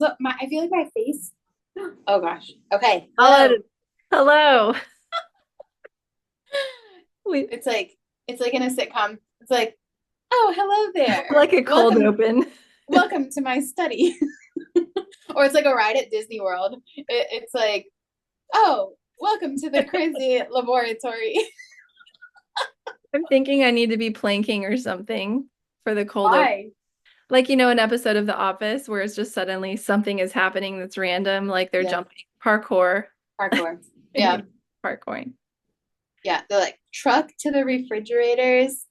So I feel like my face. Oh gosh. Okay. I'll let Hello. it. Hello. We It's like in a sitcom. It's like, oh, hello there. like a cold Welcome, open. welcome to my study. Or it's like a ride at Disney World. It's like, oh, welcome to the crazy laboratory. I'm thinking I need to be planking or something for the cold open. Why? Like, an episode of The Office where it's just suddenly something is happening that's random, like they're Yeah. jumping parkour. Parkour. I Yeah. need parkouring. Yeah. They're like truck to the refrigerators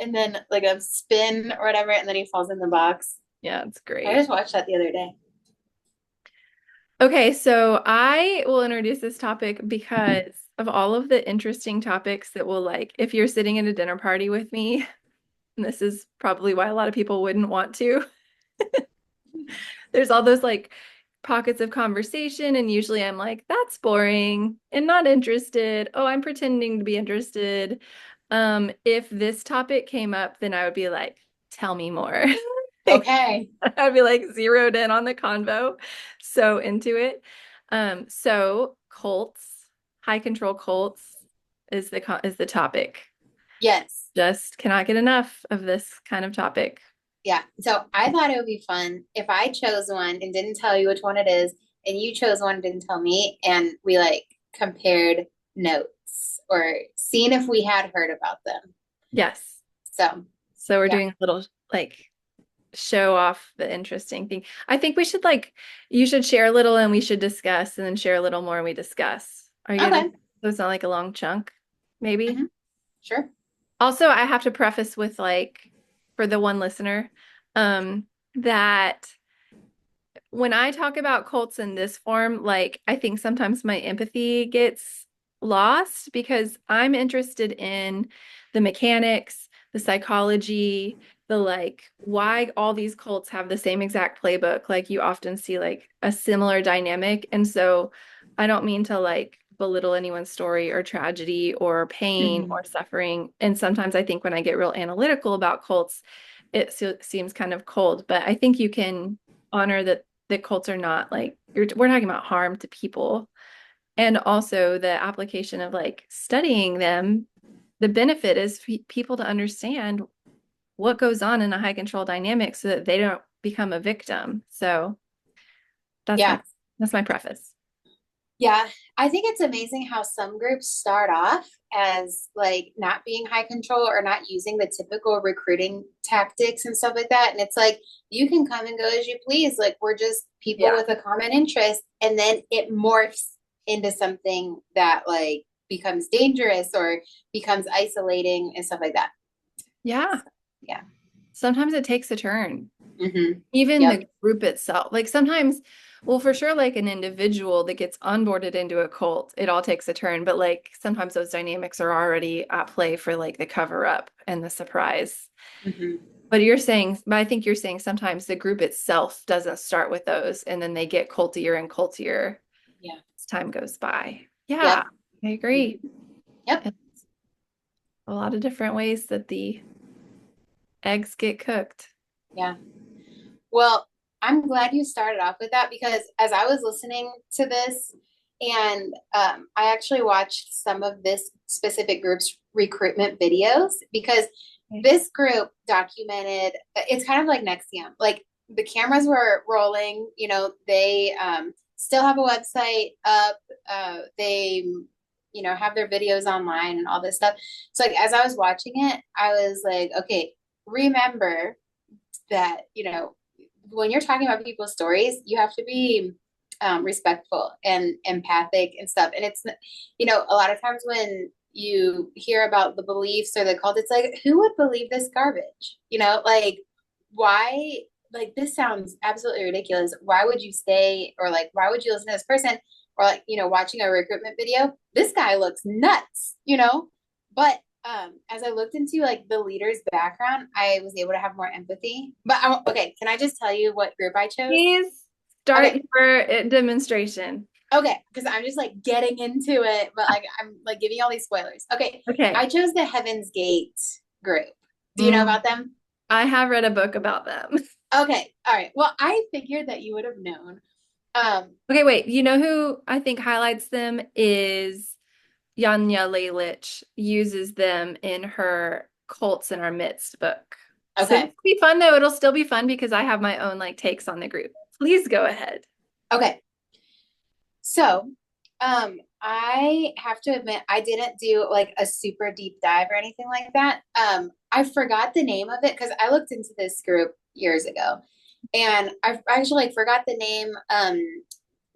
and then like a spin or whatever, and then he falls in the box. Yeah, it's I great. just watched that the other day. Okay, so I will introduce this topic because of all of the interesting topics that will like if you're sitting at a dinner party with me, and this is probably why a lot of people wouldn't want to. There's all those like pockets of conversation, and usually I'm like, that's boring and not interested. Oh, I'm pretending to be interested. If this topic came up, then I would be like, tell me more. Okay. I'd be like zeroed in on the convo, so into it. So cults, high control cults is the topic. Yes. Just cannot get enough of this kind of topic. Yeah. So I thought it would be fun if I chose one and didn't tell you which one it is, and you chose one and didn't tell me, and we like compared notes or seen if we had heard about them. Yes. So So we're yeah. doing a little like show off the interesting thing. I think we should like you should share a little and we should discuss and then share a little more and we discuss. Are you good? Okay. So it's not like a long chunk, maybe? Hmm. Sure. Also, I have to preface with like for the one listener, that when I talk about cults in this form, like I think sometimes my empathy gets lost because I'm interested in the mechanics, the psychology, the like why all these cults have the same exact playbook. Like you often see like a similar dynamic. And so I don't mean to like belittle anyone's story or tragedy or pain Hmm. or suffering. And sometimes I think when I get real analytical about cults, seems kind of cold, but I think you can honor that cults are not like we're talking about harm to people and also the application of like studying them. The benefit is for people to understand what goes on in a high control dynamic so that they don't become a victim. So that's my Yeah. that's my preface. Yeah. I think it's amazing how some groups start off as like not being high control or not using the typical recruiting tactics and stuff like that. And it's like you can come and go as you please. Like we're just people Yeah. with a common interest. And then it morphs into something that like becomes dangerous or becomes isolating and stuff like that. Yeah. Yeah. Sometimes it takes a turn. Mm-hmm. Even Yep. the group itself. Like sometimes, well, for sure, like an individual that gets onboarded into a cult, it all takes a turn. But like sometimes those dynamics are already at play for like the cover up and the surprise. Mm-hmm. But I think you're saying sometimes the group itself doesn't start with those and then they get cultier and cultier Yeah. as time goes by. Yeah, Yep. I agree. Yep. And a lot of different ways that the eggs get cooked. Yeah. Well, I'm glad you started off with that because as I was listening to this, and I actually watched some of this specific group's recruitment videos because this group documented, it's kind of like Nexium. Like the cameras were rolling, they still have a website up, they, have their videos online and all this stuff. So, like, as I was watching it, I was like, okay, remember that when you're talking about people's stories you have to be respectful and empathic and stuff, and it's a lot of times when you hear about the beliefs or the cult, it's like who would believe this garbage, like why, like this sounds absolutely ridiculous, why would you stay, or like why would you listen to this person, or like watching a recruitment video, this guy looks nuts, but as I looked into like the leader's background, I was able to have more empathy. But okay, can I just tell you what group I chose? Please start Okay, your demonstration. okay, because I'm just like getting into it, but like I'm like giving you all these spoilers. Okay, Okay. I chose the Heaven's Gate group. Do you know Mm, about them? I have read a book about them. Okay, all right. Well, I figured that you would have known. Um, Okay, wait. You know who I think highlights them is Yanya Lalich uses them in her Cults in Our Midst book. So this okay, will be fun though. It'll still be fun because I have my own like takes on the group. Please go ahead. okay. So, I have to admit, I didn't do like a super deep dive or anything like that. I forgot the name of it because I looked into this group years ago, and I actually like forgot the name.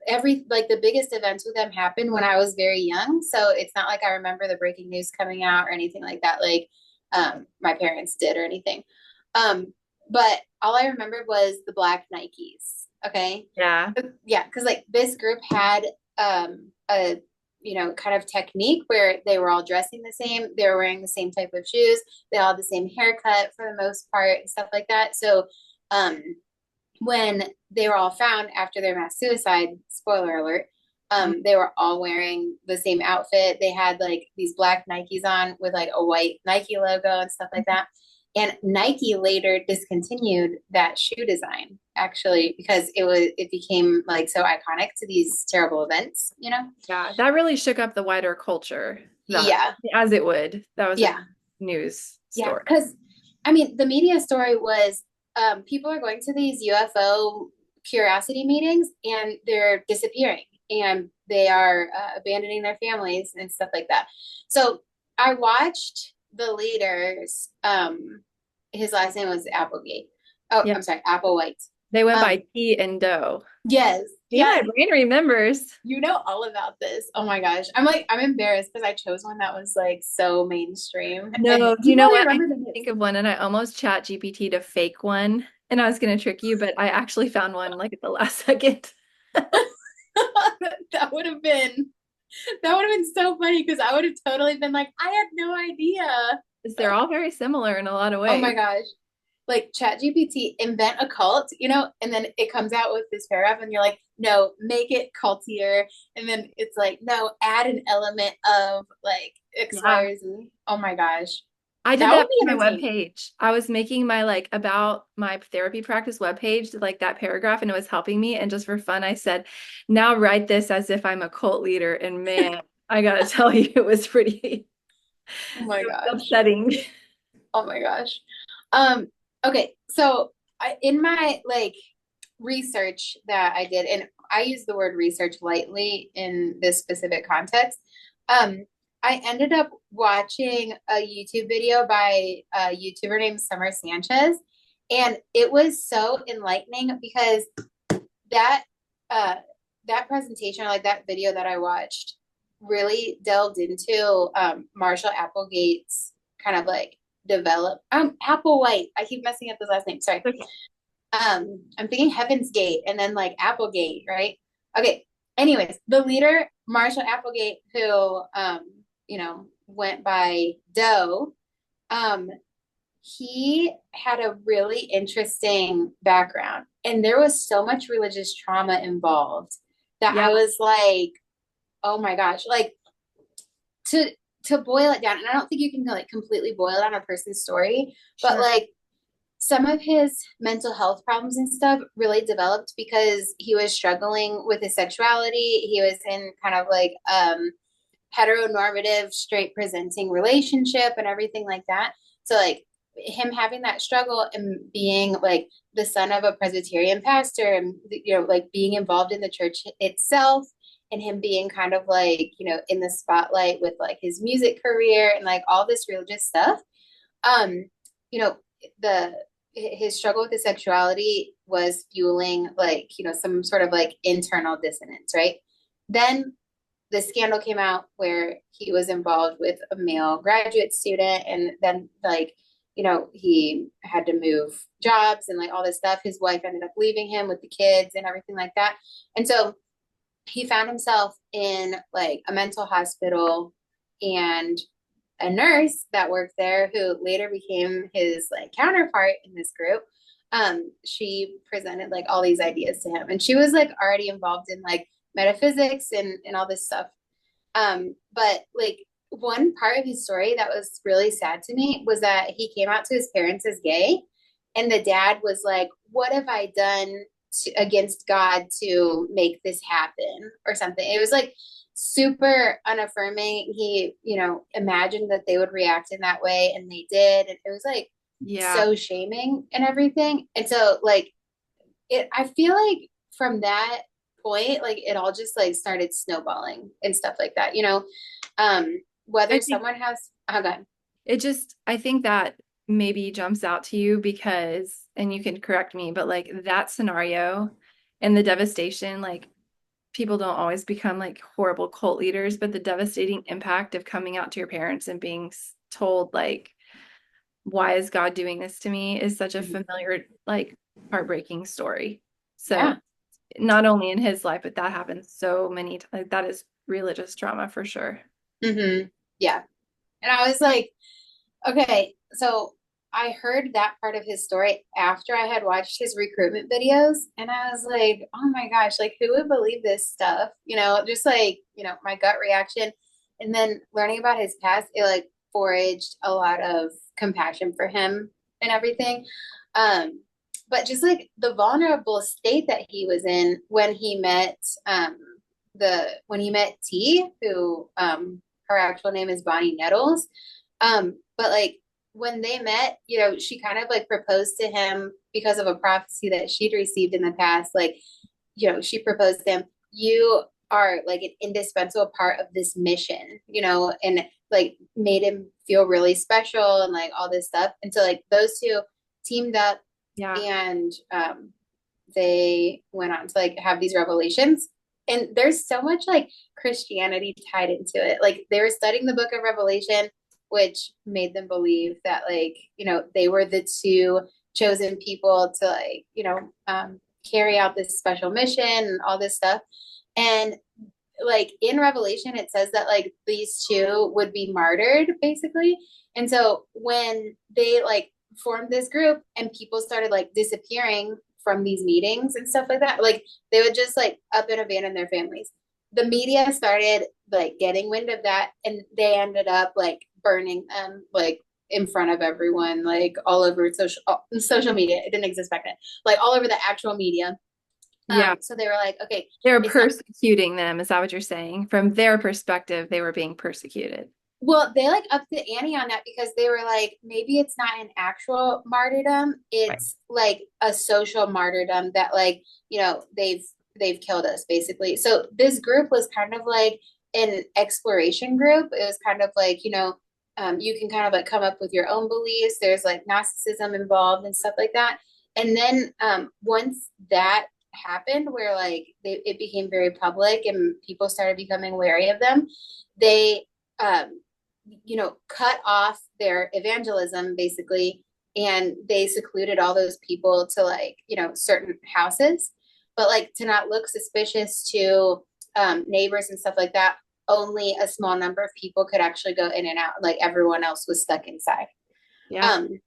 Every like the biggest events with them happened when I was very young, so it's not like I remember the breaking news coming out or anything like that. Like, my parents did or anything. Um, but all I remembered was the black Nikes. Okay, Yeah. yeah, because like this group had a kind of technique where they were all dressing the same, they were wearing the same type of shoes, they all had the same haircut for the most part and stuff like that. So um when they were all found after their mass suicide, spoiler alert, they were all wearing the same outfit. They had like these black Nikes on with like a white Nike logo and stuff like that. And Nike later discontinued that shoe design actually because it became like so iconic to these terrible events, you know? Yeah, that really shook up the wider culture. That Yeah. as it would. That was a Yeah. news Yeah, story. because I mean, the media story was people are going to these UFO curiosity meetings and they're disappearing and they are abandoning their families and stuff like that. So I watched the leaders. His last name was Applegate. Oh, Yeah. I'm sorry, Applewhite. They went by Um, T and Doe. yes, See, my yes, brain remembers. you know all about this. Oh my gosh, I'm embarrassed because I chose one that was like so mainstream, and No, do you you know probably what? I remember the couldn't names. think of one and I almost chat GPT to fake one. And I was going to trick you, but I actually found one like at the last second. That would have been that would have been so funny because I would have totally been like, I had no idea. Because they're all very similar in a lot of Oh my ways. gosh. Like chat GPT, invent a cult, and then it comes out with this paragraph and you're like, no, make it cultier. And then it's like, no, add an element of like X, Y, Yeah. or Z. Oh my gosh. I did That that would be for my entertaining. webpage. I was making my like about my therapy practice webpage, like that paragraph, and it was helping me. And just for fun, I said, now write this as if I'm a cult leader. And man, I gotta tell you, it was pretty Oh my it was gosh. upsetting. Oh my gosh. Um, okay, so in my like research that I did, and I use the word research lightly in this specific context, um, I ended up watching a YouTube video by a YouTuber named Summer Sanchez, and it was so enlightening because that uh that presentation or like that video that I watched really delved into Marshall Applegate's kind of like develop Applewhite. I keep messing up his last name. Sorry. Okay. I'm thinking Heaven's Gate and then like Applegate, right? Okay. Anyways, the leader, Marshall Applegate, who went by Doe, um, he had a really interesting background and there was so much religious trauma involved that Yeah, I was like, oh my gosh, like to to boil it down, and I don't think you can like completely boil down a person's story, but sure. like some of his mental health problems and stuff really developed because he was struggling with his sexuality. He was in kind of like heteronormative, straight presenting relationship and everything like that. So like him having that struggle and being like the son of a Presbyterian pastor and like being involved in the church itself and him being kind of like, in the spotlight with like his music career and like all this religious stuff. Um, you know, the his struggle with his sexuality was fueling like, some sort of like internal dissonance, right? Then the scandal came out where he was involved with a male graduate student and then like he had to move jobs and like all this stuff. His wife ended up leaving him with the kids and everything like that, and so he found himself in like a mental hospital, and a nurse that worked there who later became his like counterpart in this group, she presented like all these ideas to him, and she was like already involved in like metaphysics and all this stuff. But like one part of his story that was really sad to me was that he came out to his parents as gay, And the dad was like, what have I done against God to make this happen or something? It was like super unaffirming. He, imagined that they would react in that way, and they did. And it was like Yeah. so shaming and everything. And so like I feel like from that point, like it all just like started snowballing and stuff like that, I whether think someone has, oh god. I think that maybe jumps out to you because, and you can correct me, but like that scenario and the devastation, like people don't always become like horrible cult leaders, but the devastating impact of coming out to your parents and being told like, why is God doing this to me is such a familiar, like heartbreaking story. So Yeah. not only in his life, but that happens so many times. Like, that is religious trauma for sure. Yeah. And I was like, okay, so I heard that part of his story after I had watched his recruitment videos, and I was like, oh my gosh, like who would believe this stuff? Just like, my gut reaction. And then learning about his past, it like foraged a lot of compassion for him and everything. Um, but just like the vulnerable state that he was in when he met T, who her actual name is Bonnie Nettles. But like when they met, she kind of like proposed to him because of a prophecy that she'd received in the past. Like, she proposed to him, you are like an indispensable part of this mission, and like made him feel really special and like all this stuff. And so like those two teamed up, Yeah. and they went on to like have these revelations. And there's so much like Christianity tied into it. Like they were studying the book of Revelation, which made them believe that like, they were the two chosen people to like, carry out this special mission and all this stuff. And like in Revelation, it says that like these two would be martyred basically. And so when they like formed this group and people started like disappearing from these meetings and stuff like that, like they would just like up and abandon their families. The media started like getting wind of that, and they ended up like burning them like in front of everyone, like all over social media. It didn't exist back then, like all over the actual media. Yeah. So they were like, okay, They're it's not. persecuting them. Is that what you're saying? From their perspective, they were being persecuted. Well, they like upped the ante on that because they were like, maybe it's not an actual martyrdom. Right. It's like a social martyrdom that like, they've killed us basically. So this group was kind of like an exploration group. It was kind of like, you can kind of like come up with your own beliefs. There's like Gnosticism involved and stuff like that. And then once that happened, where like it became very public and people started becoming wary of them, they um, cut off their evangelism basically, and they secluded all those people to like, certain houses, but like to not look suspicious to neighbors and stuff like that. Only a small number of people could actually go in and out. Like everyone else was stuck inside. Yeah. Um,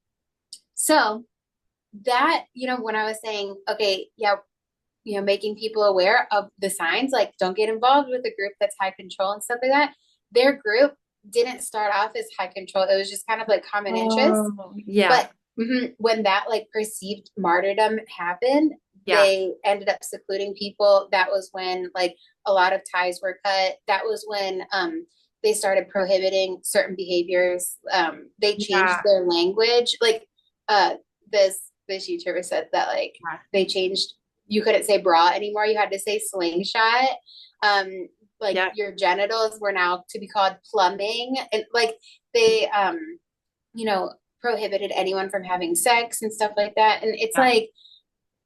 so that, when I was saying, okay, yeah, making people aware of the signs, like don't get involved with a group that's high control and stuff like that. Their group didn't start off as high control. It was just kind of like common interest. Oh, yeah. But when that like perceived martyrdom happened, Yeah. they ended up secluding people. That was when like a lot of ties were cut. That was when they started prohibiting certain behaviors. They changed Yeah. their language. Like uh, this YouTuber said that like Yeah. they changed. You couldn't say bra anymore. You had to say slingshot. Like Yeah. your genitals were now to be called plumbing, and like they you know prohibited anyone from having sex and stuff like that. And it's Yeah. like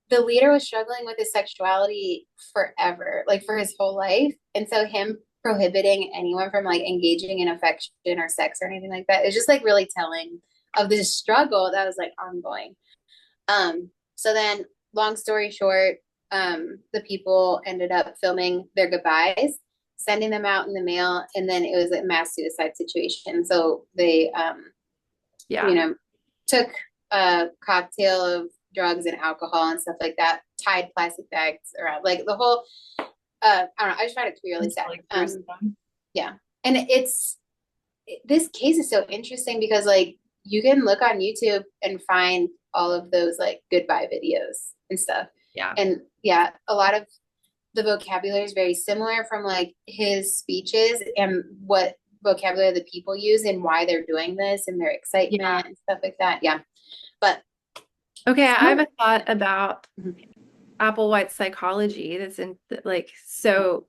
the leader was struggling with his sexuality forever, like for his whole life. And so him prohibiting anyone from like engaging in affection or sex or anything like that is just like really telling of this struggle that was like ongoing. So then, long story short, the people ended up filming their goodbyes, sending them out in the mail, and then it was a mass suicide situation. So they, you Yeah. know, took a cocktail of drugs and alcohol and stuff like that, tied plastic bags around, like the whole. I don't know. I just find it to be really It's sad. like gruesome. Yeah, and this case is so interesting because like you can look on YouTube and find all of those like goodbye videos and stuff. Yeah. And yeah, a lot of the vocabulary is very similar from like his speeches and what vocabulary the people use and why they're doing this and their Yeah. excitement and stuff like that. Yeah. But Okay, I have some, a thought about Applewhite's psychology that's in like so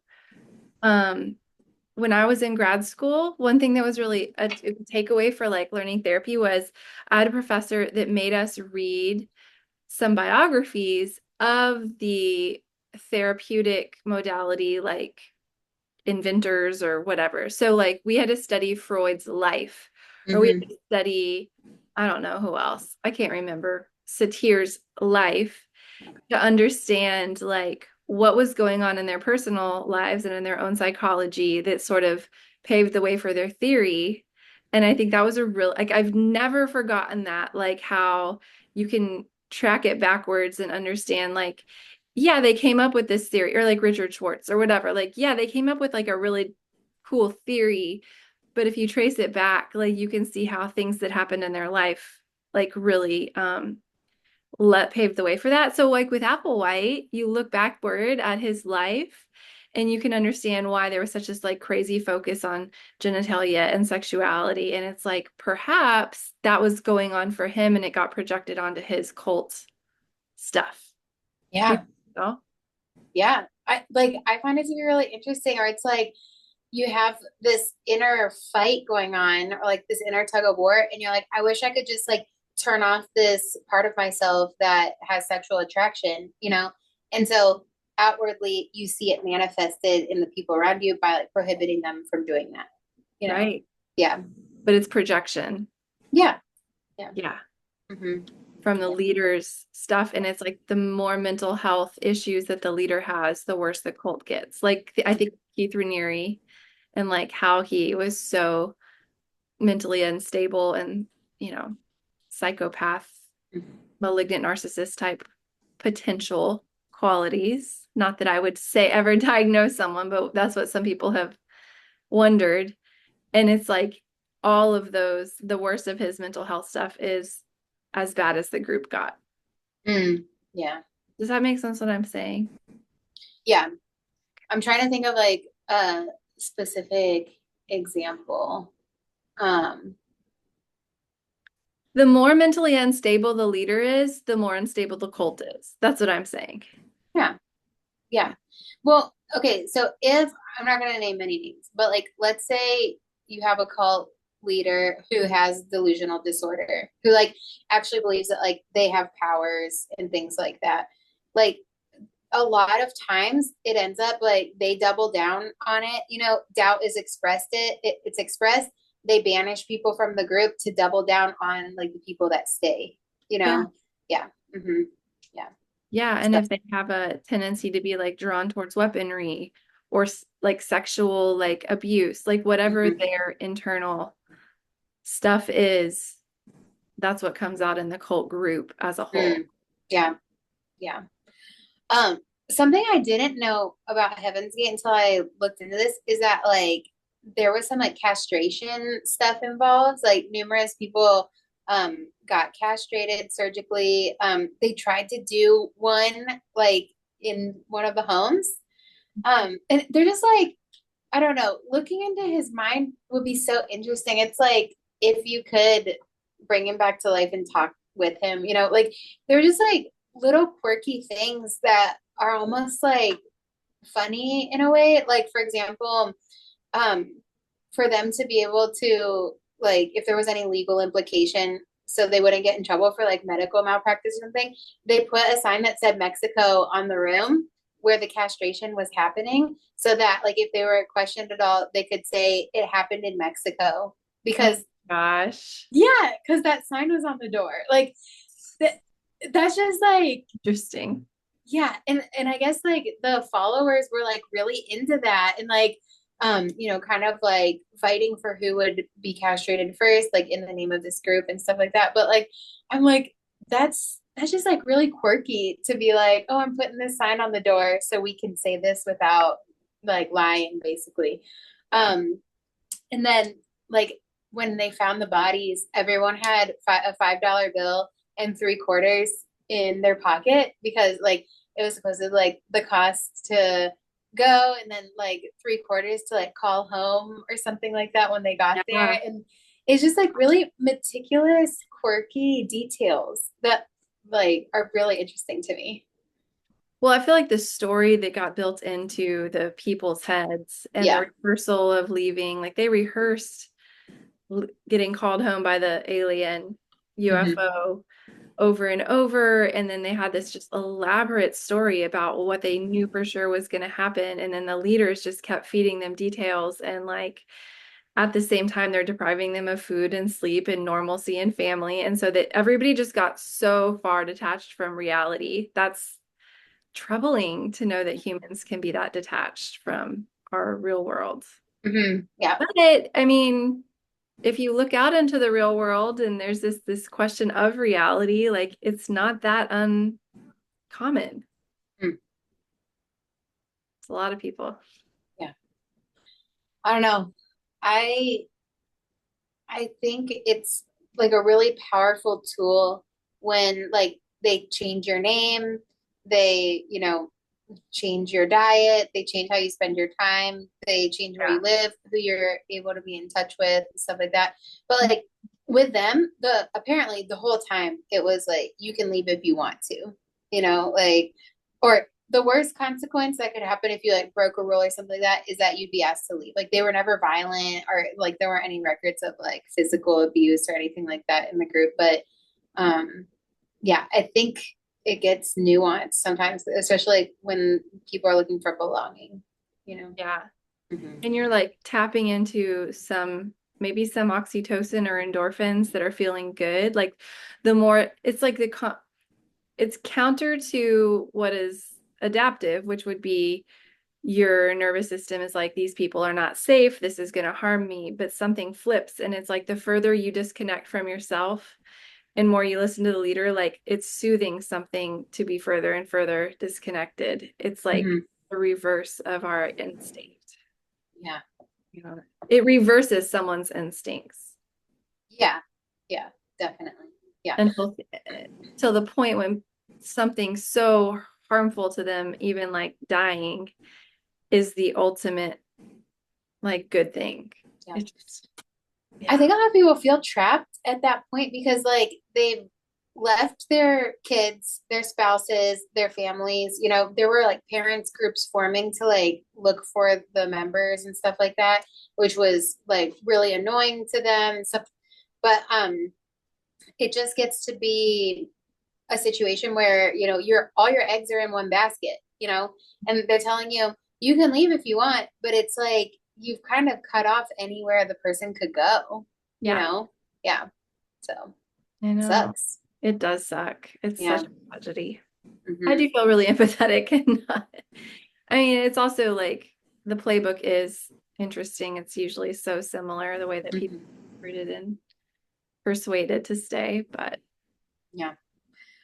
um when I was in grad school, one thing that was really a takeaway for like learning therapy was I had a professor that made us read some biographies of the therapeutic modality, like inventors or whatever. So, like, we had to study Freud's life, or we had mm-hmm. to study, I don't know who else, I can't remember, Satir's life to understand like what was going on in their personal lives and in their own psychology that sort of paved the way for their theory. And I think that was a real, like, I've never forgotten that, like how you can track it backwards and understand, like, yeah, they came up with this theory, or like Richard Schwartz or whatever. Like, yeah, they came up with like a really cool theory. But if you trace it back, like you can see how things that happened in their life, like really let pave the way for that. So like with Applewhite, you look backward at his life and you can understand why there was such this like crazy focus on genitalia and sexuality. And it's like perhaps that was going on for him and it got projected onto his cult stuff. Do you Yeah. think so? Yeah. I find it to be really interesting, or it's like you have this inner fight going on, or like this inner tug of war, and you're like, I wish I could just like turn off this part of myself that has sexual attraction, you know? And so outwardly you see it manifested in the people around you by like prohibiting them from doing that, you know? Right. Yeah. But it's projection. Yeah. Yeah. Yeah. Mm-hmm. From the Yeah. leader's stuff. And it's like the more mental health issues that the leader has, the worse the cult gets. Like I think Keith Raniere and like how he was so mentally unstable and, you know, psychopath, malignant narcissist type potential qualities. Not that I would say ever diagnose someone, but that's what some people have wondered. And it's like all of those, the worst of his mental health stuff is as bad as the group got. Mm. Yeah. Does that make sense what I'm saying? Yeah. I'm trying to think of like a specific example. Um, The more mentally unstable the leader is, the more unstable the cult is. That's what I'm saying. yeah. Yeah. Well, okay, so if I'm not going to name any names, but like let's say you have a cult leader who has delusional disorder, who like actually believes that like they have powers and things like that. Like a lot of times it ends up like they double down on it. You know, doubt is it's expressed. They banish people from the group to double down on like the people that stay, you Yeah. know? Yeah. Mm-hmm. Yeah. Yeah. And So, if they have a tendency to be like drawn towards weaponry or like sexual like abuse, like whatever mm-hmm. their internal stuff is, that's what comes out in the cult group as a whole. Mm. Yeah. Yeah. Um, Something I didn't know about Heaven's Gate until I looked into this is that like there was some like castration stuff involved. Like numerous people got castrated surgically. They tried to do one like in one of the homes. And they're just like, I don't know, looking into his mind would be so interesting. It's like if you could bring him back to life and talk with him, you know, like they're just like little quirky things that are almost like funny in a way. Like, for example, um, for them to be able to, like, if there was any legal implication, so they wouldn't get in trouble for like medical malpractice or something, they put a sign that said Mexico on the room where the castration was happening, so that like if they were questioned at all, they could say it happened in Mexico Oh because gosh. yeah, because that sign was on the door. Like that, that's just like Interesting. yeah, and I guess like the followers were like really into that and like you know, kind of like fighting for who would be castrated first, like in the name of this group and stuff like that. But like I'm like, that's just like really quirky to be like, oh, I'm putting this sign on the door so we can say this without like lying, basically. And then like when they found the bodies, everyone had a $5 bill and 3 quarters in their pocket because like it was supposed to like the cost to go and then like 3 quarters to like call home or something like that when they got there. Yeah. And it's just like really meticulous, quirky details that like are really interesting to me. Well, I feel like the story that got built into the people's heads and the Yeah. rehearsal of leaving, like they rehearsed getting called home by the alien Mm-hmm. UFO over and over. And then they had this just elaborate story about what they knew for sure was going to happen. And then the leaders just kept feeding them details. And like at the same time, they're depriving them of food and sleep and normalcy and family. And so that everybody just got so far detached from reality. That's troubling to know that humans can be that detached from our real world. Mm-hmm. Yeah. But I mean, if you look out into the real world and there's this question of reality, like it's not that uncommon. Mm. It's a lot of people. Yeah. I don't know. I I think it's like a really powerful tool when like they change your name, they, change your diet, they change how you spend your time, they change where Yeah. you live, who you're able to be in touch with, and stuff like that. But like with them, the apparently the whole time it was like you can leave if you want to, like or the worst consequence that could happen if you like broke a rule or something like that is that you'd be asked to leave. Like they were never violent or like there weren't any records of like physical abuse or anything like that in the group. But um yeah, I think it gets nuanced sometimes, especially when people are looking for belonging, you know. Yeah. Mm-hmm. And you're like tapping into maybe some oxytocin or endorphins that are feeling good. Like the more it's like it's counter to what is adaptive, which would be your nervous system is like, these people are not safe. This is going to harm me. But something flips. And it's like the further you disconnect from yourself and more you listen to the leader, like it's soothing something to be further and further disconnected. It's like Mm-hmm. the reverse of our instinct. Yeah. You know, it reverses someone's instincts Yeah. Yeah. Definitely. Yeah. until till the point when something so harmful to them, even like dying, is the ultimate like good thing. Yeah. It's just, I yeah, think a lot of people feel trapped at that point because like they've left their kids, their spouses, their families. There were like parents groups forming to like look for the members and stuff like that, which was like really annoying to them and stuff. But it just gets to be a situation where, all your eggs are in one basket, and they're telling you you can leave if you want, but it's like you've kind of cut off anywhere the person could go, you yeah, know? Yeah. So I know. sucks. It does suck. It's such Yeah. a tragedy. I Hmm. do feel really empathetic and not, I mean, it's also like the playbook is interesting. It's usually so similar the way that people Hmm. are rooted and persuaded to stay, but Yeah.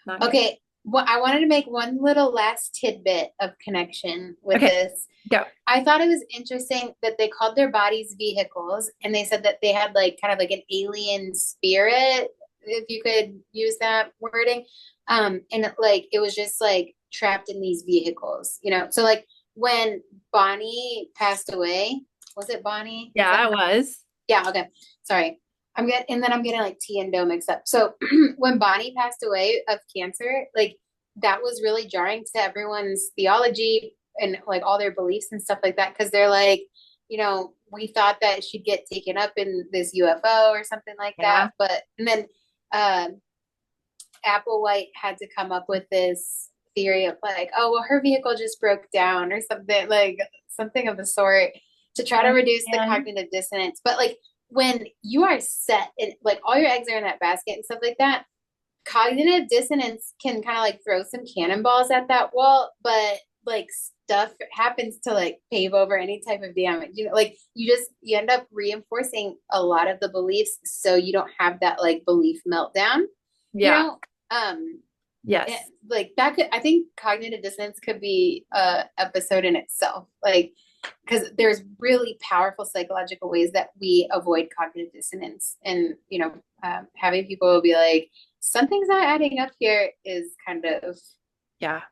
not here. Okay. Well, I wanted to make one little last tidbit of connection with Okay, this. go. I thought it was interesting that they called their bodies vehicles and they said that they had like kind of like an alien spirit, if you could use that wording. And like it was just like trapped in these vehicles, So like when Bonnie passed away, was it Bonnie? Is Yeah, that I her? was. Yeah, okay. Sorry. I'm getting like T and Doe mixed up. So when Bonnie passed away of cancer, like that was really jarring to everyone's theology and like all their beliefs and stuff like that. Cause they're like, we thought that she'd get taken up in this UFO or something like Yeah. that. And then uh, Applewhite had to come up with this theory of like, oh, well, her vehicle just broke down or something, like something of the sort to try to Oh, reduce the man. cognitive dissonance. But like when you are set and like all your eggs are in that basket and stuff like that, cognitive dissonance can kind of like throw some cannonballs at that wall, but like stuff happens to like pave over any type of damage. Like you end up reinforcing a lot of the beliefs so you don't have that like belief meltdown, you Yeah. know? Um Yes. like that could I think cognitive dissonance could be a episode in itself. Like because there's really powerful psychological ways that we avoid cognitive dissonance. And, having people be like, something's not adding up here is kind of, Yeah.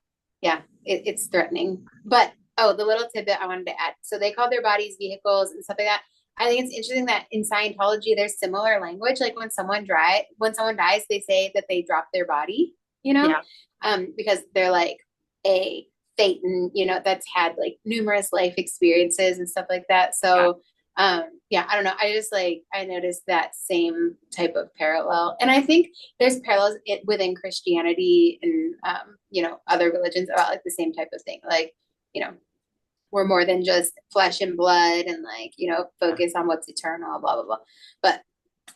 yeah, it's threatening. But, oh, the little tidbit I wanted to add. So they call their bodies vehicles and stuff like that. I think it's interesting that in Scientology, there's similar language. Like when someone dies, they say that they drop their body, Yeah. because they're like a Phaeton, that's had like numerous life experiences and stuff like that. Yeah. So, yeah, I don't know. I noticed that same type of parallel. And I think there's parallels within Christianity and, other religions about like the same type of thing. Like, you know, we're more than just flesh and blood and like, focus on what's eternal, blah, blah, blah. But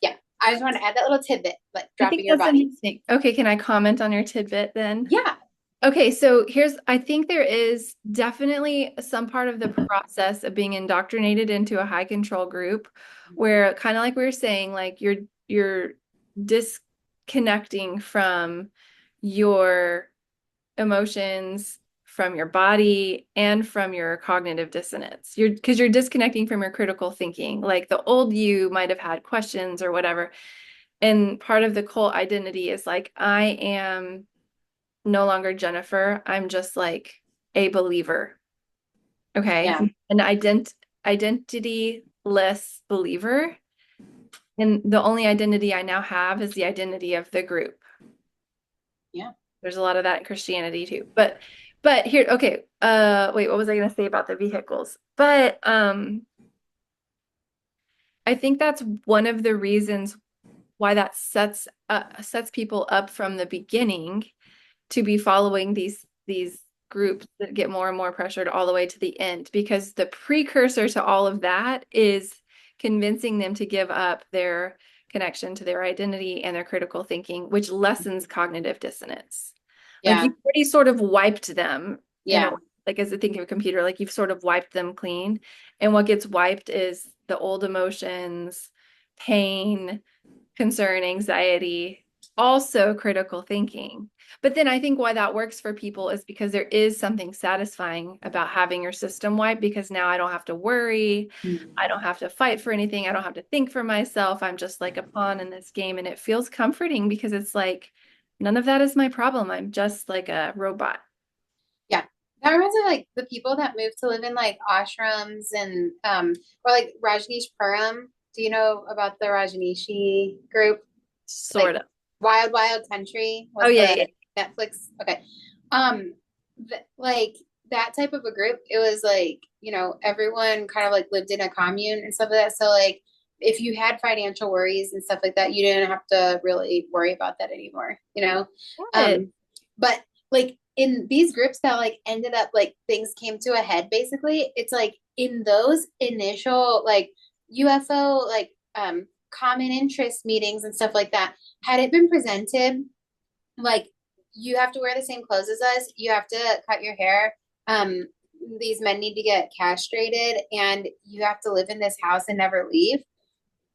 yeah, I just want to add that little tidbit, like I think dropping your that's body. interesting. Okay, can I comment on your tidbit then? Yeah. Okay, so I think there is definitely some part of the process of being indoctrinated into a high control group where kind of like we were saying, like you're disconnecting from your emotions, from your body, and from your cognitive dissonance. Because you're disconnecting from your critical thinking. Like the old you might have had questions or whatever. And part of the cult identity is like, I am no longer Jennifer. I'm just like a believer. Okay. Yeah. An identity-less believer. And the only identity I now have is the identity of the group. Yeah. There's a lot of that in Christianity too. But here, okay. Wait, what was I gonna say about the vehicles? But I think that's one of the reasons why that sets people up from the beginning to be following these groups that get more and more pressured all the way to the end, because the precursor to all of that is convincing them to give up their connection to their identity and their critical thinking, which lessens cognitive dissonance. Like Yeah. you've already sort of wiped them in a Yeah. like as a thinking of a computer, like you've sort of wiped them clean. And what gets wiped is the old emotions, pain, concern, anxiety, also critical thinking. But then I think why that works for people is because there is something satisfying about having your system wiped, because now I don't have to worry. I don't have to fight for anything. I don't have to think for myself. I'm just like a pawn in this game. And it feels comforting because it's like, none of that is my problem. I'm just like a robot. Yeah. That reminds me of like the people that move to live in like ashrams and or like Rajneeshpuram. Do you know about the Rajneeshi group? Sort Like of. Wild Wild Country Oh, was yeah, the yeah. Netflix. Okay. Um like that type of a group, it was like, everyone kind of like lived in a commune and stuff like that. So like if you had financial worries and stuff like that, you didn't have to really worry about that anymore. Good. But like in these groups that like ended up like things came to a head basically, it's like in those initial like UFO like common interest meetings and stuff like that, had it been presented like you have to wear the same clothes as us, you have to cut your hair, um these men need to get castrated, and you have to live in this house and never leave,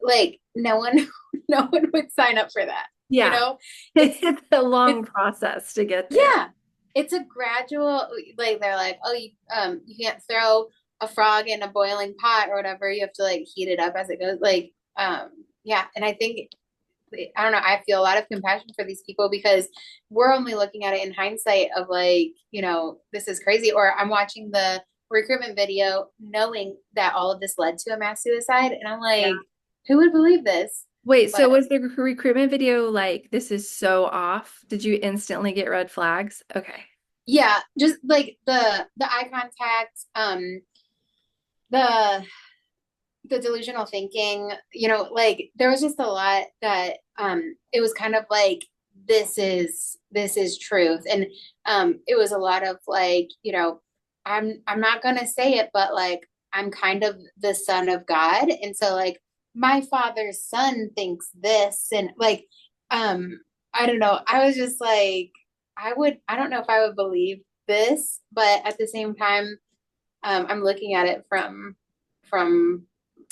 like no one no one would sign up for that, Yeah. it's It's a long it's process to get there. yeah, it's a gradual, like they're like, oh, you can't throw a frog in a boiling pot or whatever, you have to like heat it up as it goes, like yeah. And I think, I don't know, I feel a lot of compassion for these people because we're only looking at it in hindsight of like, this is crazy. Or I'm watching the recruitment video knowing that all of this led to a mass suicide. And I'm Yeah. like, who would believe this? Wait, so But was the recruitment video like, this is so off? Did you instantly get red flags? Okay. yeah, just like the eye contact, the delusional thinking, like there was just a lot that it was kind of like this is truth. And it was a lot of like, I'm not gonna say it, but like I'm kind of the son of God. And so like my father's son thinks this, and like I don't know. I was just like, I don't know if I would believe this, but at the same time, I'm looking at it from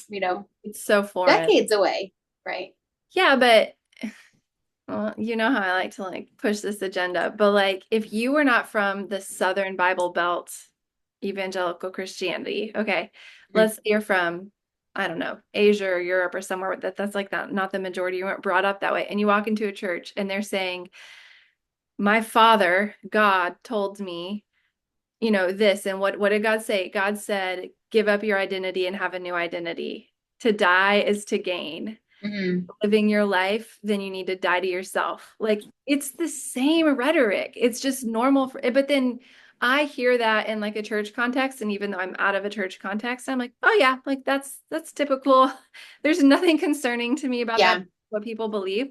you know, It's so foreign. decades away, right? Yeah, but well, you know how I like to like push this agenda, but like if you were not from the Southern Bible Belt, evangelical Christianity. Okay. Let's say you're from, I don't know, Asia or Europe or somewhere that's like that, not the majority. You weren't brought up that way. And you walk into a church and they're saying, my father, God, told me, this. And what did God say? God said, give up your identity and have a new identity. To die is to gain. Mm-hmm. Living your life, then you need to die to yourself. Like it's the same rhetoric. It's just normal but then I hear that in like a church context, and even though I'm out of a church context, I'm like, oh yeah, like that's typical. There's nothing concerning to me about that, Yeah. what people believe.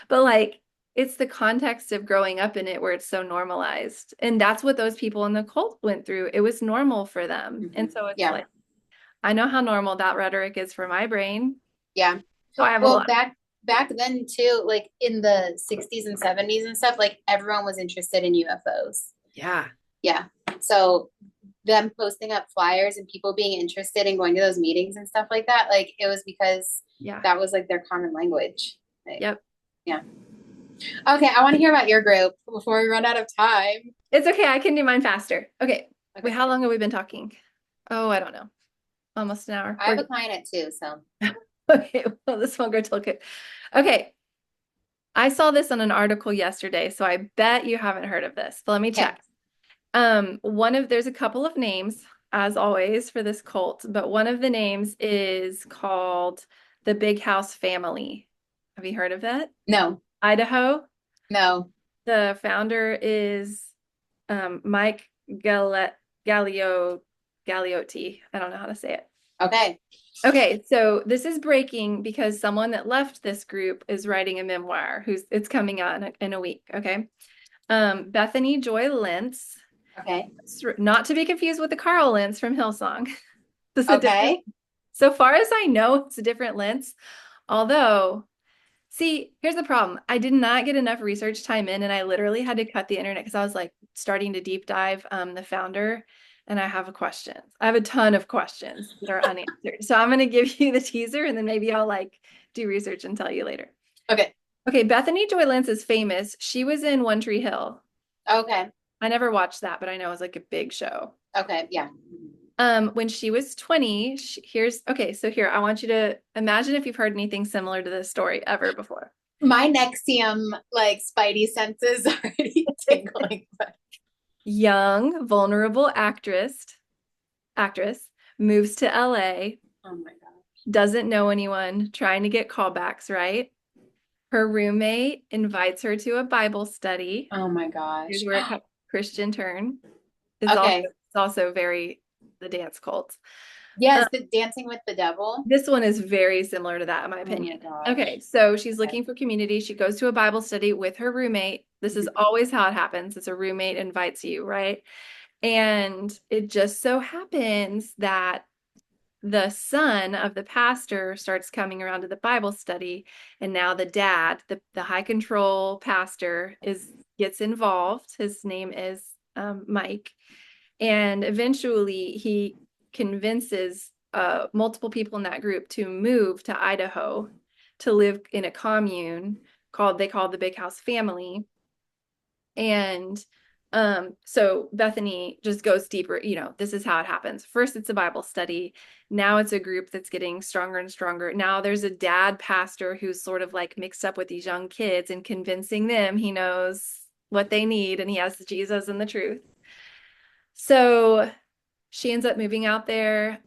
But like it's the context of growing up in it where it's so normalized. And that's what those people in the cult went through. It was normal for them. Mm-hmm. And so it's Yeah. like, I know how normal that rhetoric is for my brain. Yeah. So I have a Well, lot. back then too, like in the 60s and 70s and stuff, like everyone was interested in UFOs. Yeah. Yeah. So them posting up flyers and people being interested in going to those meetings and stuff like that, like it was because Yeah. that was like their common language. Like, Yep. yeah. Okay, I want to hear about your group before we run out of time. It's okay. I can do mine faster. Okay. Wait, Okay. how long have we been talking? Oh, I don't know. Almost an hour. I have We're a client at 2, so okay. Well, this won't go till good. Okay. I saw this on an article yesterday, so I bet you haven't heard of this. But let me okay. check. There's a couple of names, as always, for this cult, but one of the names is called the Big House Family. Have you heard of that? No, Idaho. no. The founder is Mike Gallio Galliotti. I don't know how to say it. Okay. Okay, so this is breaking because someone that left this group is writing a memoir who's it's coming out in a week. Okay. Bethany Joy Lentz, Okay. not to be confused with the Carl Lentz from Hillsong. This is a different, Okay. so far as I know, it's a different Lentz. Although see, here's the problem. I did not get enough research time in, and I literally had to cut the internet because I was like starting to deep dive the founder, and I have questions. I have a ton of questions that are unanswered. So I'm gonna give you the teaser, and then maybe I'll like do research and tell you later. Okay. Okay, Bethany Joy Lentz is famous. She was in One Tree Hill. Okay. I never watched that, but I know it was like a big show. Okay. Yeah. When she was 20, here's okay, so here, I want you to imagine if you've heard anything similar to this story ever before. My Nexium like spidey senses already tingling. But Young, vulnerable actress moves to LA, oh my gosh. doesn't know anyone, trying to get callbacks, right? Her roommate invites her to a Bible study. Oh my Here's gosh. where it comes. Christian turn is also Okay. it's also very the dance cult. Yes, the Dancing with the Devil. This one is very similar to that, in my Oh my opinion. gosh. Okay, so she's Okay. looking for community. She goes to a Bible study with her roommate. This is always how it happens. It's a roommate invites you, right? And it just so happens that the son of the pastor starts coming around to the Bible study, and now the dad, the high control pastor, is gets involved. His name is Mike, and eventually he convinces multiple people in that group to move to Idaho to live in a commune they call the Big House Family. And so Bethany just goes deeper, this is how it happens. First, it's a Bible study. Now it's a group that's getting stronger and stronger. Now there's a dad pastor who's sort of like mixed up with these young kids and convincing them he knows what they need and he has Jesus and the truth. So she ends up moving out there.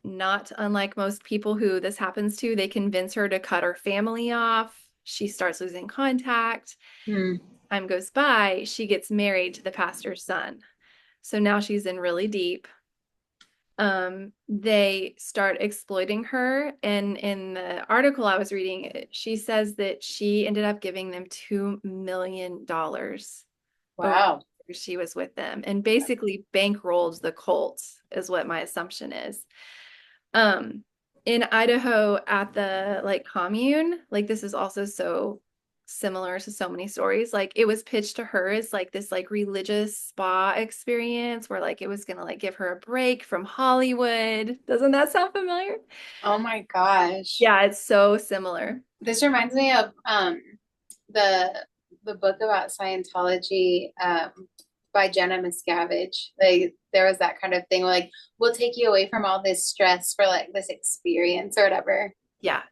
Not unlike most people who this happens to, they convince her to cut her family off. She starts losing contact. Hmm. Time goes by, she gets married to the pastor's son. So now she's in really deep. They start exploiting her. And in the article I was reading, she says that she ended up giving them $2 million over Wow. she was with them and basically bankrolled the cult is what my assumption is. Um, in Idaho at the like commune, like this is also so similar to so many stories. Like it was pitched to her as like this like religious spa experience where like it was gonna like give her a break from Hollywood. Doesn't that sound familiar? Oh my gosh. Yeah, it's so similar. This reminds me of the book about Scientology. by Jenna Miscavige. Like there was that kind of thing like we'll take you away from all this stress for like this experience or whatever. Yeah.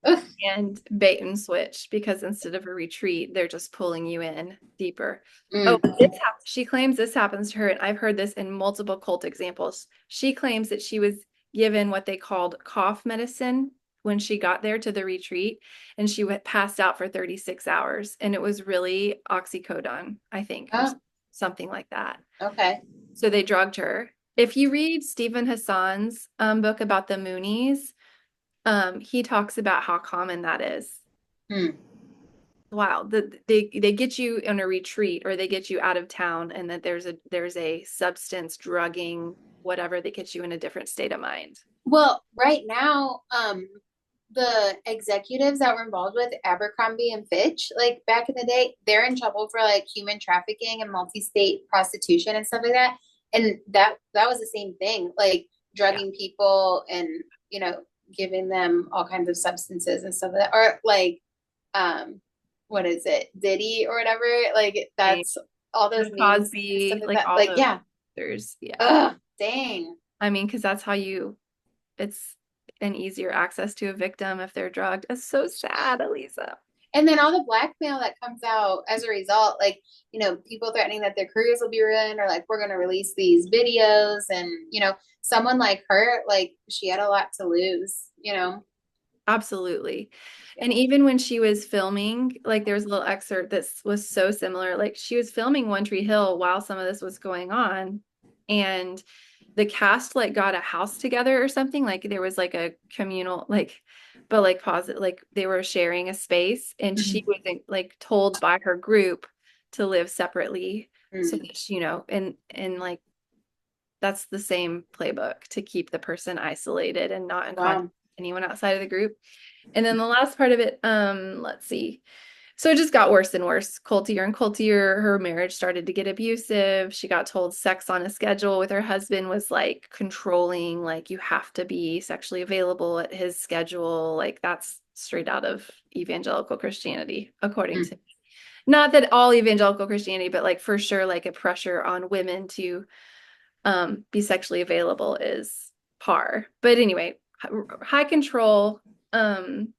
Ugh. And bait and switch because instead of a retreat, they're just pulling you in deeper. Oh, Mm. she claims this happens to her, and I've heard this in multiple cult examples. She claims that she was given what they called cough medicine when she got there to the retreat, and she passed out for 36 hours, and it was really oxycodone, I think, or Oh, something like that. okay. So they drugged her. If you read Stephen Hassan's book about the Moonies, he talks about how common that is. Hmm. Wow, they get you on a retreat or they get you out of town, and that there's a substance drugging whatever that gets you in a different state of mind. Well, right now, the executives that were involved with Abercrombie and Fitch, like back in the day, they're in trouble for like human trafficking and multi-state prostitution and stuff like that. And that was the same thing, like Yeah, drugging people and giving them all kinds of substances and stuff like that, or like um, what is it, Diddy or whatever? Like same. that's all those Bill names and stuff Cosby, like like that. all Like those yeah, there's yeah. ugh, dang. I mean, because that's how it's an easier access to a victim if they're drugged. It's so sad, Elisa. And then all the blackmail that comes out as a result, like, people threatening that their careers will be ruined or like, we're going to release these videos. And, someone like her, like, she had a lot to lose. Absolutely. Yeah. And even when she was filming, like there's a little excerpt that was so similar. Like she was filming One Tree Hill while some of this was going on. And the cast like got a house together or something. Like there was like a communal, like, but like positive, like they were sharing a space. And she Mhm. was like told by her group to live separately. So Mm. that, and like that's the same playbook to keep the person isolated and not in contact Wow. with anyone outside of the group. And then the last part of it, let's see. So it just got worse and worse, cultier and cultier. Her marriage started to get abusive. She got told sex on a schedule with her husband was like controlling, like you have to be sexually available at his schedule. Like that's straight out of evangelical Christianity, according Mm. to me. Not that all evangelical Christianity, but like for sure, like a pressure on women to be sexually available is par. But anyway, high control. Um,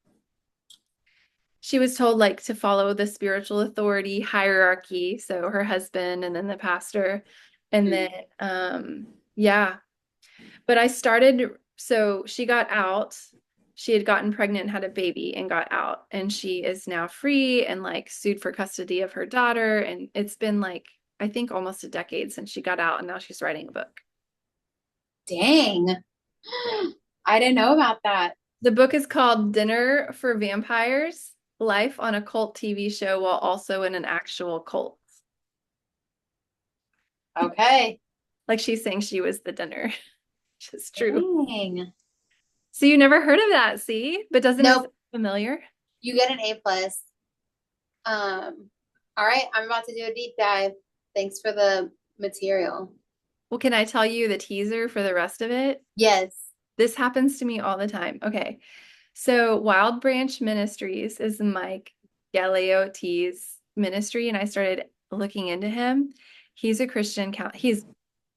she was told like to follow the spiritual authority hierarchy, so her husband and then the pastor. And then Mm. yeah. But I started so she got out. She had gotten pregnant and had a baby and got out. And she is now free and like sued for custody of her daughter. And it's been like, I think almost a decade since she got out, and now she's writing a book. Dang. I didn't know about that. The book is called Dinner for Vampires: Life on a Cult TV Show While Also in an Actual Cult. Okay. Like she's saying she was the dinner, which is true. Dang. So you never heard of that, see? But doesn't it sound Nope. familiar? You get an A plus. All right. I'm about to do a deep dive. Thanks for the material. Well, can I tell you the teaser for the rest of it? Yes. This happens to me all the time. Okay. So Wild Branch Ministries is Mike Galeotti's ministry, and I started looking into him. He's a he's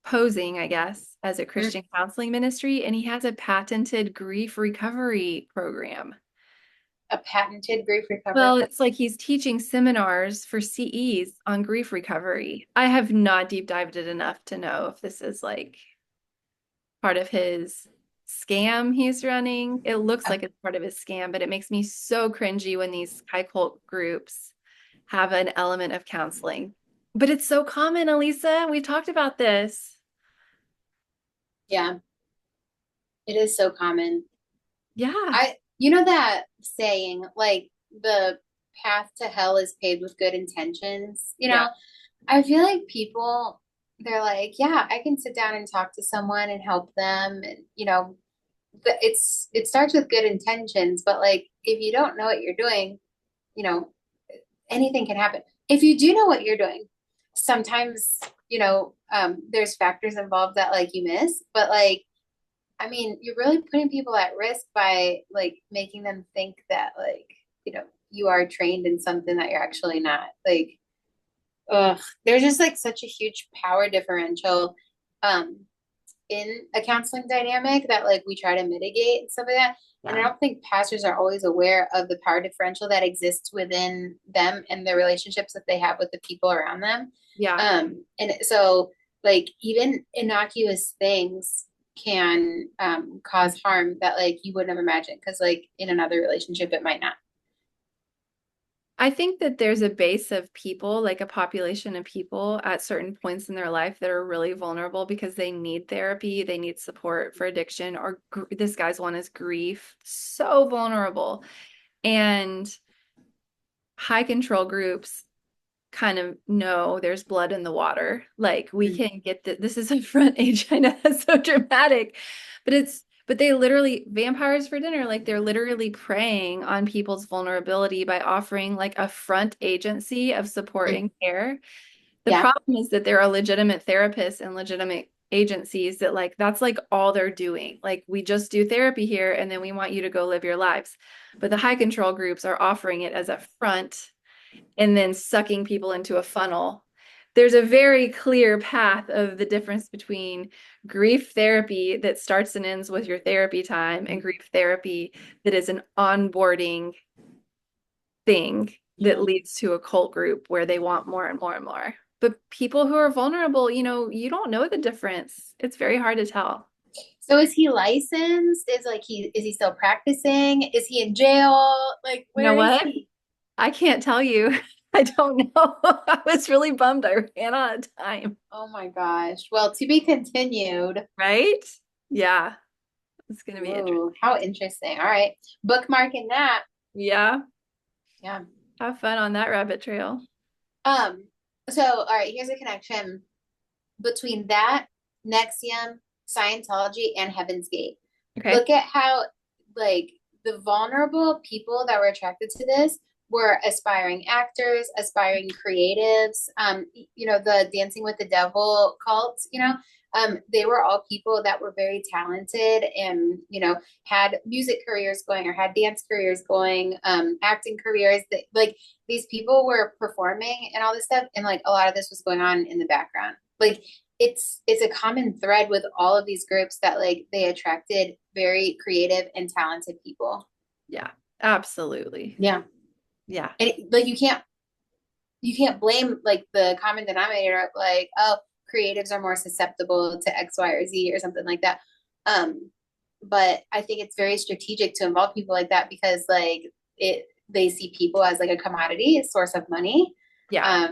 posing, I guess, as a Mm. Christian counseling ministry, and he has a patented grief recovery program. A patented grief recovery. Well, it's like he's teaching seminars for CEs on grief recovery. I have not deep dived it enough to know if this is like part of his scam he's running. It looks like it's part of his scam, but it makes me so cringy when these high cult groups have an element of counseling. But it's so common, Elisa. We talked about this. Yeah, it is so common. Yeah. You know that saying, like the path to hell is paved with good intentions. Yeah. I feel like people, they're like, yeah, I can sit down and talk to someone and help them, and it starts with good intentions, but like if you don't know what you're doing, you know, anything can happen. If you do know what you're doing, sometimes there's factors involved that like you miss, but like I mean, you're really putting people at risk by like making them think that like, you are trained in something that you're actually not. Like, ugh, there's just like such a huge power differential um in a counseling dynamic that like we try to mitigate and stuff like that. And I Yeah. don't think pastors are always aware of the power differential that exists within them and the relationships that they have with the people around them. Yeah. And so like even innocuous things can cause harm that like you wouldn't have imagined because like in another relationship it might not. I think that there's a base of people, like a population of people at certain points in their life that are really vulnerable because they need therapy, they need support for addiction, or this guy's one is grief. So vulnerable. And high control groups kind of know there's blood in the water. Like we Mm. can get this is a front age. I know that's so dramatic, but they literally vampires for dinner, like they're literally preying on people's vulnerability by offering like a front agency of support Mm. and care. The Yeah. problem is that there are legitimate therapists and legitimate agencies that like that's like all they're doing. Like we just do therapy here and then we want you to go live your lives. But the high control groups are offering it as a front and then sucking people into a funnel. There's a very clear path of the difference between grief therapy that starts and ends with your therapy time and grief therapy that is an onboarding thing that Yeah. leads to a cult group where they want more and more and more. But people who are vulnerable, you don't know the difference. It's very hard to tell. So is he licensed? Is he still practicing? Is he in jail? Like You know where is what? he? I can't tell you. I don't know. I was really bummed I ran out of time. Oh my gosh. Well, to be continued. Right? Yeah, it's going to be interesting. Ooh, how interesting. All right. Bookmarking that. Yeah, Yeah. have fun on that rabbit trail. Um, so all right, here's a connection between that, Nexium, Scientology, and Heaven's Gate. Okay. Look at how like the vulnerable people that were attracted to this were aspiring actors, aspiring creatives, the Dancing with the Devil cults, they were all people that were very talented and, had music careers going or had dance careers going, acting careers that like these people were performing and all this stuff. And like a lot of this was going on in the background. Like it's a common thread with all of these groups that like they attracted very creative and talented people. Yeah, absolutely. Yeah. Yeah. And like you can't blame like the common denominator like, oh, creatives are more susceptible to X, Y, or Z or something like that. But I think it's very strategic to involve people like that because like they see people as like a commodity, a source of money. Yeah.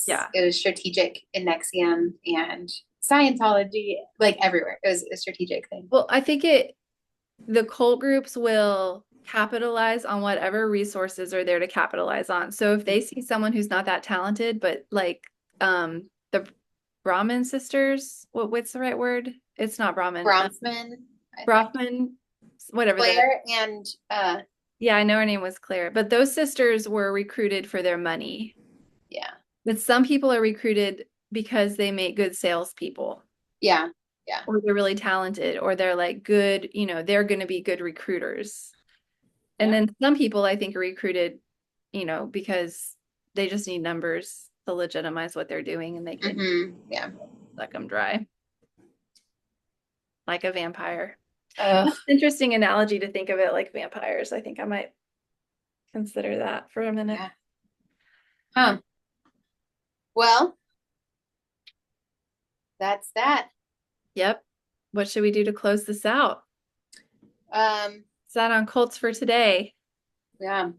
Yeah. It was strategic in Nexium and Scientology, like everywhere. It was a strategic thing. Well, I think the cult groups will capitalize on whatever resources are there to capitalize on. So if they see someone who's not that talented, but like the Brahmin sisters, what's the right word? It's not Brahmin. Bronfman, I think. Brahmin, whatever the Claire and yeah, I know her name was Claire, but those sisters were recruited for their money. yeah, But some people are recruited because they make good salespeople, yeah, yeah, or they're really talented, or they're like good, they're going to be good recruiters. And yeah. then some people I think are recruited, because they just need numbers to legitimize what they're doing and they can Yeah. suck them dry like a vampire. Ugh, That's an interesting analogy to think of it like vampires. I think I might consider that for a minute. yeah. Huh. Well, that's that. Yep. What should we do to close this out? Um, Is that on Colts for today? yeah,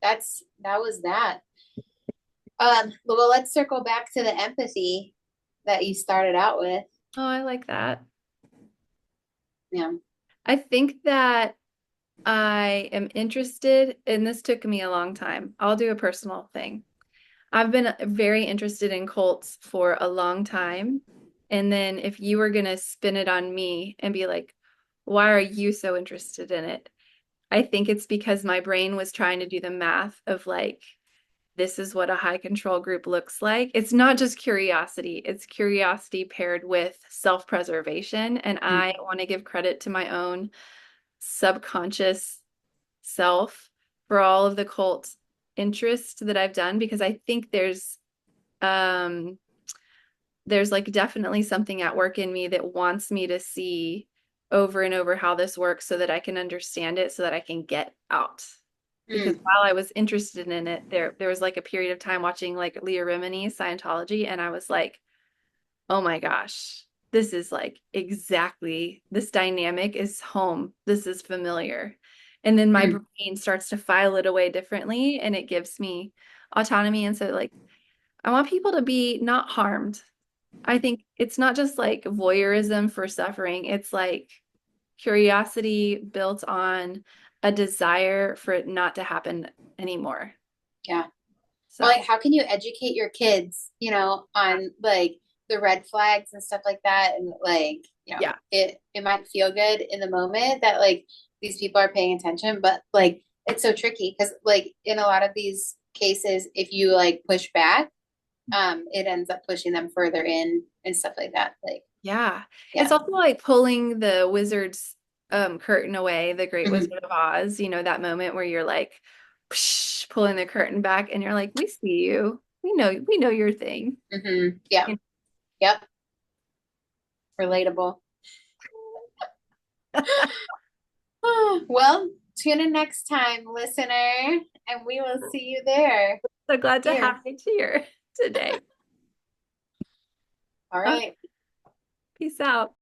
that was that. Well, let's circle back to the empathy that you started out with. Oh, I like that. Yeah. I think that I am interested, and this took me a long time. I'll do a personal thing. I've been very interested in cults for a long time. And then if you were going to spin it on me and be like, why are you so interested in it? I think it's because my brain was trying to do the math of like, this is what a high control group looks like. It's not just curiosity, it's curiosity paired with self-preservation. And Mm. I want to give credit to my own subconscious self for all of the cult interest that I've done because I think there's um there's like definitely something at work in me that wants me to see over and over how this works so that I can understand it so that I can get out. Because Mm, while I was interested in it, there was like a period of time watching like Leah Remini's Scientology, and I was like, oh my gosh, this is like exactly this dynamic is home. This is familiar. And then my mm, brain starts to file it away differently and it gives me autonomy. And so like I want people to be not harmed. I think it's not just like voyeurism for suffering. It's like curiosity built on a desire for it not to happen anymore. yeah. Well, like, So, how can you educate your kids, on like the red flags and stuff like that? And like, yeah. it might feel good in the moment that like these people are paying attention, but like it's so tricky because like in a lot of these cases, if you like push back, it ends up pushing them further in and stuff like that. Like, Yeah. It's yeah. also like pulling the wizard's curtain away, the Great Hmm. Wizard of Oz, that moment where you're like pulling the curtain back and you're like, we see you. We know your thing. Hmm. Yeah. Yep. Relatable. Well, tune in next time, listener, and we will see you there. So glad to have Here. you here today. All Uh, right. Peace out.